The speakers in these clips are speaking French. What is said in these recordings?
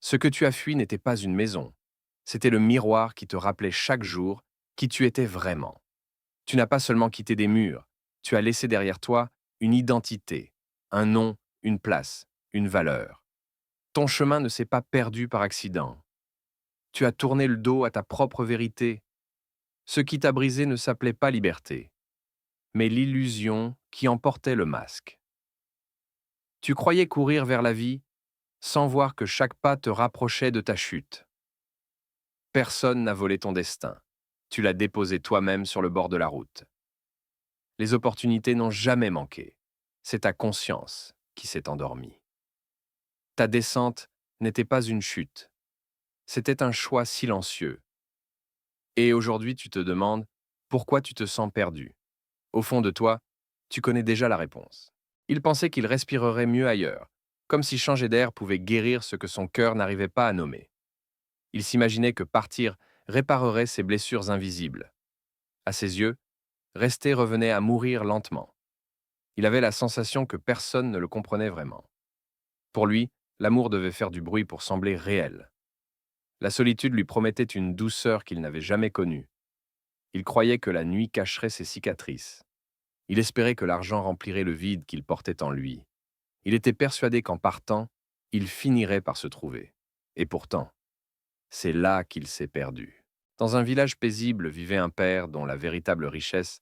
Ce que tu as fui n'était pas une maison, c'était le miroir qui te rappelait chaque jour qui tu étais vraiment. Tu n'as pas seulement quitté des murs, tu as laissé derrière toi une identité, un nom, une place, une valeur. Ton chemin ne s'est pas perdu par accident. Tu as tourné le dos à ta propre vérité. Ce qui t'a brisé ne s'appelait pas liberté, mais l'illusion qui en portait le masque. Tu croyais courir vers la vie sans voir que chaque pas te rapprochait de ta chute. Personne n'a volé ton destin. Tu l'as déposé toi-même sur le bord de la route. Les opportunités n'ont jamais manqué. C'est ta conscience qui s'est endormie. Ta descente n'était pas une chute, c'était un choix silencieux. Et aujourd'hui, tu te demandes pourquoi tu te sens perdu. Au fond de toi, tu connais déjà la réponse. Il pensait qu'il respirerait mieux ailleurs, comme si changer d'air pouvait guérir ce que son cœur n'arrivait pas à nommer. Il s'imaginait que partir réparerait ses blessures invisibles. À ses yeux, rester revenait à mourir lentement. Il avait la sensation que personne ne le comprenait vraiment. Pour lui, l'amour devait faire du bruit pour sembler réel. La solitude lui promettait une douceur qu'il n'avait jamais connue. Il croyait que la nuit cacherait ses cicatrices. Il espérait que l'argent remplirait le vide qu'il portait en lui. Il était persuadé qu'en partant, il finirait par se trouver. Et pourtant, c'est là qu'il s'est perdu. Dans un village paisible vivait un père dont la véritable richesse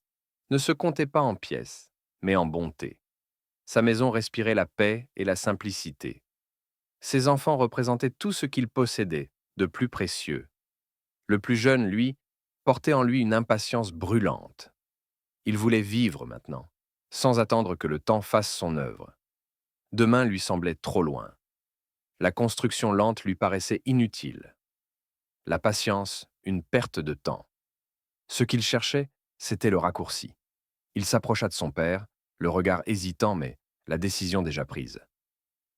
ne se comptait pas en pièces, mais en bonté. Sa maison respirait la paix et la simplicité. Ses enfants représentaient tout ce qu'il possédait de plus précieux. Le plus jeune, lui, portait en lui une impatience brûlante. Il voulait vivre maintenant, sans attendre que le temps fasse son œuvre. Demain lui semblait trop loin. La construction lente lui paraissait inutile. La patience, une perte de temps. Ce qu'il cherchait, c'était le raccourci. Il s'approcha de son père, le regard hésitant mais la décision déjà prise.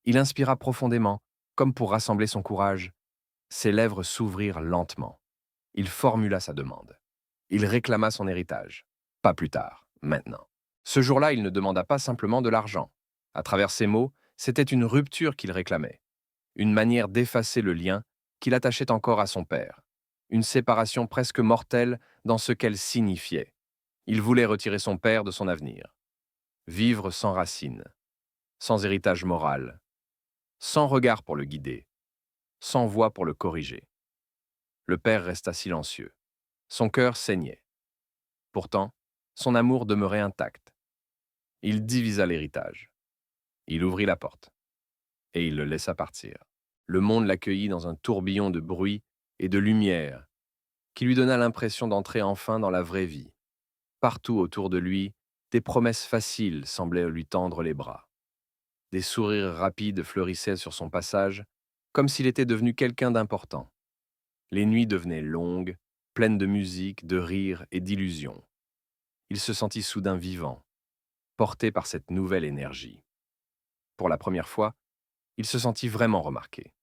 Il inspira profondément, comme pour rassembler son courage. Ses lèvres s'ouvrirent lentement. Il formula sa demande. Il réclama son héritage. Pas plus tard, maintenant. Ce jour-là, il ne demanda pas simplement de l'argent. À travers ses mots, c'était une rupture qu'il réclamait, une manière d'effacer le lien qu'il attachait encore à son père, une séparation presque mortelle dans ce qu'elle signifiait. Il voulait retirer son père de son avenir, vivre sans racines, sans héritage moral, sans regard pour le guider, sans voix pour le corriger. Le père resta silencieux. Son cœur saignait. Pourtant, son amour demeurait intact. Il divisa l'héritage. Il ouvrit la porte. Et il le laissa partir. Le monde l'accueillit dans un tourbillon de bruit et de lumière qui lui donna l'impression d'entrer enfin dans la vraie vie. Partout autour de lui, des promesses faciles semblaient lui tendre les bras. Des sourires rapides fleurissaient sur son passage, comme s'il était devenu quelqu'un d'important. Les nuits devenaient longues, pleines de musique, de rires et d'illusions. Il se sentit soudain vivant, porté par cette nouvelle énergie. Pour la première fois, il se sentit vraiment remarqué.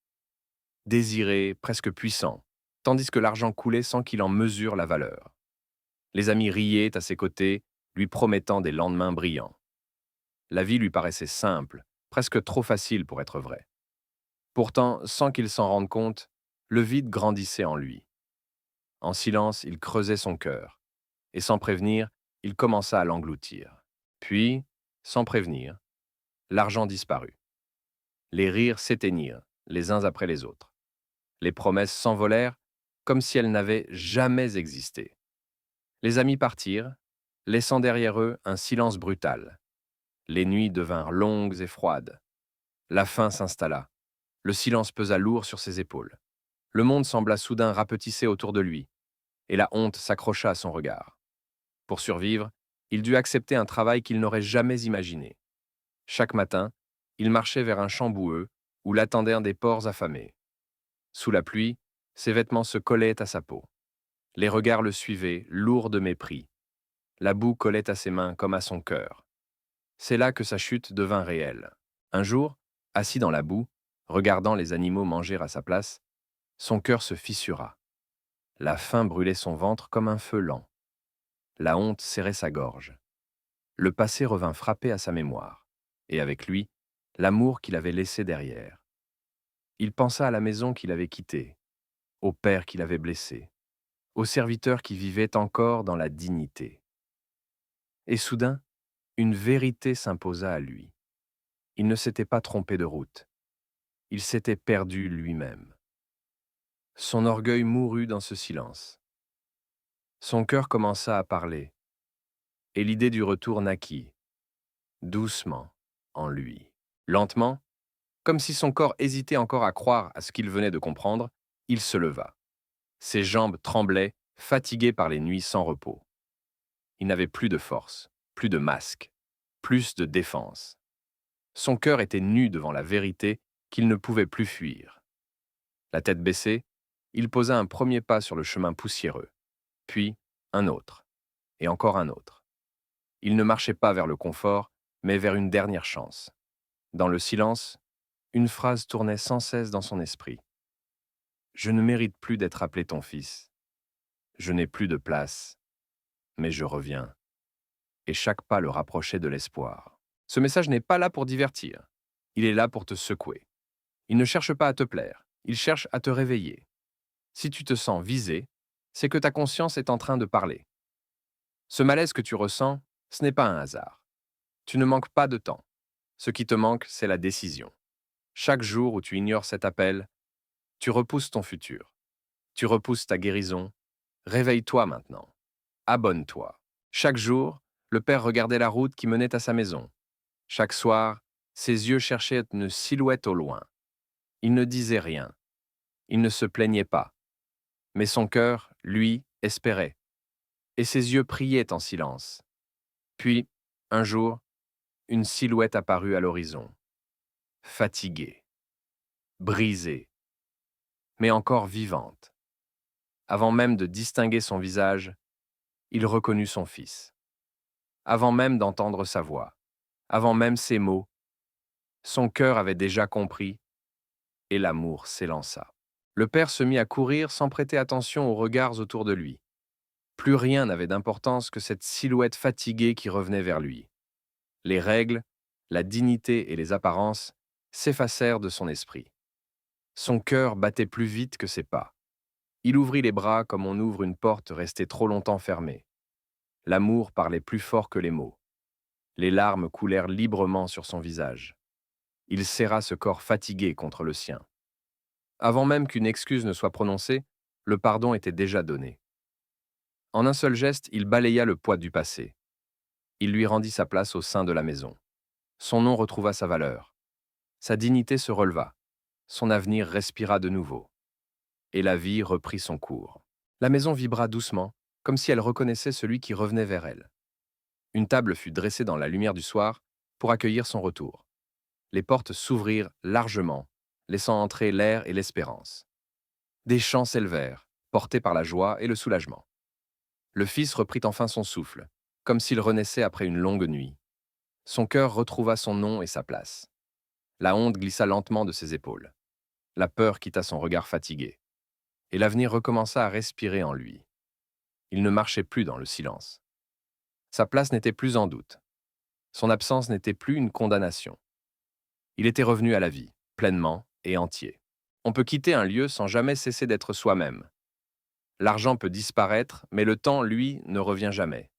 Désiré, presque puissant, tandis que l'argent coulait sans qu'il en mesure la valeur. Les amis riaient à ses côtés, lui promettant des lendemains brillants. La vie lui paraissait simple, presque trop facile pour être vraie. Pourtant, sans qu'il s'en rende compte, le vide grandissait en lui. En silence, il creusait son cœur, et sans prévenir, il commença à l'engloutir. Puis, sans prévenir, l'argent disparut. Les rires s'éteignirent, les uns après les autres. Les promesses s'envolèrent comme si elles n'avaient jamais existé. Les amis partirent, laissant derrière eux un silence brutal. Les nuits devinrent longues et froides. La faim s'installa. Le silence pesa lourd sur ses épaules. Le monde sembla soudain rapetisser autour de lui, et la honte s'accrocha à son regard. Pour survivre, il dut accepter un travail qu'il n'aurait jamais imaginé. Chaque matin, il marchait vers un champ boueux où l'attendaient des porcs affamés. Sous la pluie, ses vêtements se collaient à sa peau. Les regards le suivaient, lourds de mépris. La boue collait à ses mains comme à son cœur. C'est là que sa chute devint réelle. Un jour, assis dans la boue, regardant les animaux manger à sa place, son cœur se fissura. La faim brûlait son ventre comme un feu lent. La honte serrait sa gorge. Le passé revint frapper à sa mémoire, et avec lui, l'amour qu'il avait laissé derrière. Il pensa à la maison qu'il avait quittée, au père qu'il avait blessé, aux serviteurs qui vivaient encore dans la dignité. Et soudain, une vérité s'imposa à lui. Il ne s'était pas trompé de route. Il s'était perdu lui-même. Son orgueil mourut dans ce silence. Son cœur commença à parler, et l'idée du retour naquit, doucement, en lui. Lentement, comme si son corps hésitait encore à croire à ce qu'il venait de comprendre, il se leva. Ses jambes tremblaient, fatiguées par les nuits sans repos. Il n'avait plus de force, plus de masque, plus de défense. Son cœur était nu devant la vérité qu'il ne pouvait plus fuir. La tête baissée, il posa un premier pas sur le chemin poussiéreux, puis un autre, et encore un autre. Il ne marchait pas vers le confort, mais vers une dernière chance. Dans le silence, une phrase tournait sans cesse dans son esprit. Je ne mérite plus d'être appelé ton fils. Je n'ai plus de place, mais je reviens. Et chaque pas le rapprochait de l'espoir. Ce message n'est pas là pour divertir. Il est là pour te secouer. Il ne cherche pas à te plaire, il cherche à te réveiller. Si tu te sens visé, c'est que ta conscience est en train de parler. Ce malaise que tu ressens, ce n'est pas un hasard. Tu ne manques pas de temps. Ce qui te manque, c'est la décision. Chaque jour où tu ignores cet appel, tu repousses ton futur. Tu repousses ta guérison. Réveille-toi maintenant. Abonne-toi. Chaque jour, le père regardait la route qui menait à sa maison. Chaque soir, ses yeux cherchaient une silhouette au loin. Il ne disait rien. Il ne se plaignait pas. Mais son cœur, lui, espérait. Et ses yeux priaient en silence. Puis, un jour, une silhouette apparut à l'horizon. Fatiguée, brisée, mais encore vivante. Avant même de distinguer son visage, il reconnut son fils. Avant même d'entendre sa voix, avant même ses mots, son cœur avait déjà compris, et l'amour s'élança. Le père se mit à courir sans prêter attention aux regards autour de lui. Plus rien n'avait d'importance que cette silhouette fatiguée qui revenait vers lui. Les règles, la dignité et les apparences s'effacèrent de son esprit. Son cœur battait plus vite que ses pas. Il ouvrit les bras comme on ouvre une porte restée trop longtemps fermée. L'amour parlait plus fort que les mots. Les larmes coulèrent librement sur son visage. Il serra ce corps fatigué contre le sien. Avant même qu'une excuse ne soit prononcée, le pardon était déjà donné. En un seul geste, il balaya le poids du passé. Il lui rendit sa place au sein de la maison. Son nom retrouva sa valeur. Sa dignité se releva. Son avenir respira de nouveau. Et la vie reprit son cours. La maison vibra doucement, comme si elle reconnaissait celui qui revenait vers elle. Une table fut dressée dans la lumière du soir pour accueillir son retour. Les portes s'ouvrirent largement, laissant entrer l'air et l'espérance. Des chants s'élevèrent, portés par la joie et le soulagement. Le fils reprit enfin son souffle, comme s'il renaissait après une longue nuit. Son cœur retrouva son nom et sa place. La honte glissa lentement de ses épaules. La peur quitta son regard fatigué. Et l'avenir recommença à respirer en lui. Il ne marchait plus dans le silence. Sa place n'était plus en doute. Son absence n'était plus une condamnation. Il était revenu à la vie, pleinement et entier. On peut quitter un lieu sans jamais cesser d'être soi-même. L'argent peut disparaître, mais le temps, lui, ne revient jamais.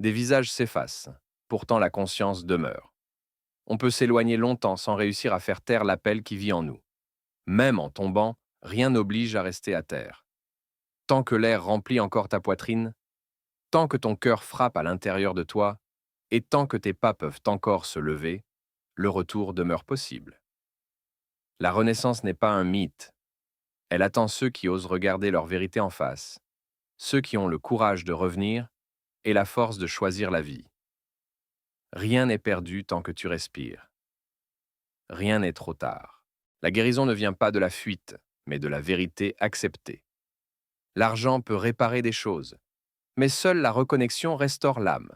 Des visages s'effacent, pourtant la conscience demeure. On peut s'éloigner longtemps sans réussir à faire taire l'appel qui vit en nous. Même en tombant, rien n'oblige à rester à terre. Tant que l'air remplit encore ta poitrine, tant que ton cœur frappe à l'intérieur de toi, et tant que tes pas peuvent encore se lever, le retour demeure possible. La renaissance n'est pas un mythe. Elle attend ceux qui osent regarder leur vérité en face, ceux qui ont le courage de revenir et la force de choisir la vie. Rien n'est perdu tant que tu respires. Rien n'est trop tard. La guérison ne vient pas de la fuite, mais de la vérité acceptée. L'argent peut réparer des choses, mais seule la reconnexion restaure l'âme.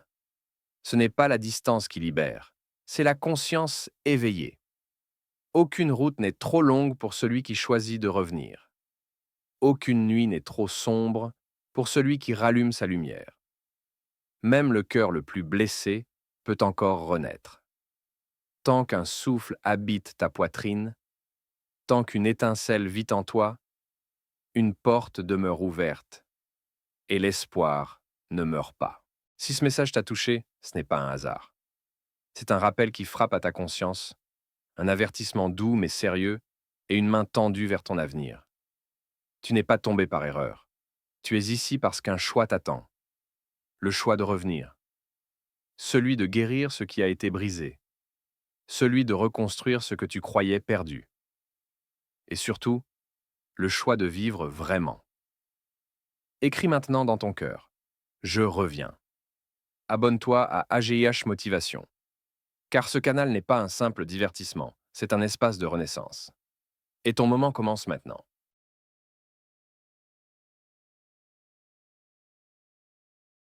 Ce n'est pas la distance qui libère, c'est la conscience éveillée. Aucune route n'est trop longue pour celui qui choisit de revenir. Aucune nuit n'est trop sombre pour celui qui rallume sa lumière. Même le cœur le plus blessé peut encore renaître. Tant qu'un souffle habite ta poitrine, Tant qu'une étincelle vit en toi, une porte demeure ouverte et l'espoir ne meurt pas. Si ce message t'a touché, ce n'est pas un hasard. C'est un rappel qui frappe à ta conscience, un avertissement doux mais sérieux et une main tendue vers ton avenir. Tu n'es pas tombé par erreur. Tu es ici parce qu'un choix t'attend. Le choix de revenir. Celui de guérir ce qui a été brisé. Celui de reconstruire ce que tu croyais perdu. Et surtout, le choix de vivre vraiment. Écris maintenant dans ton cœur. Je reviens. Abonne-toi à AGIH Motivation. Car ce canal n'est pas un simple divertissement, c'est un espace de renaissance. Et ton moment commence maintenant.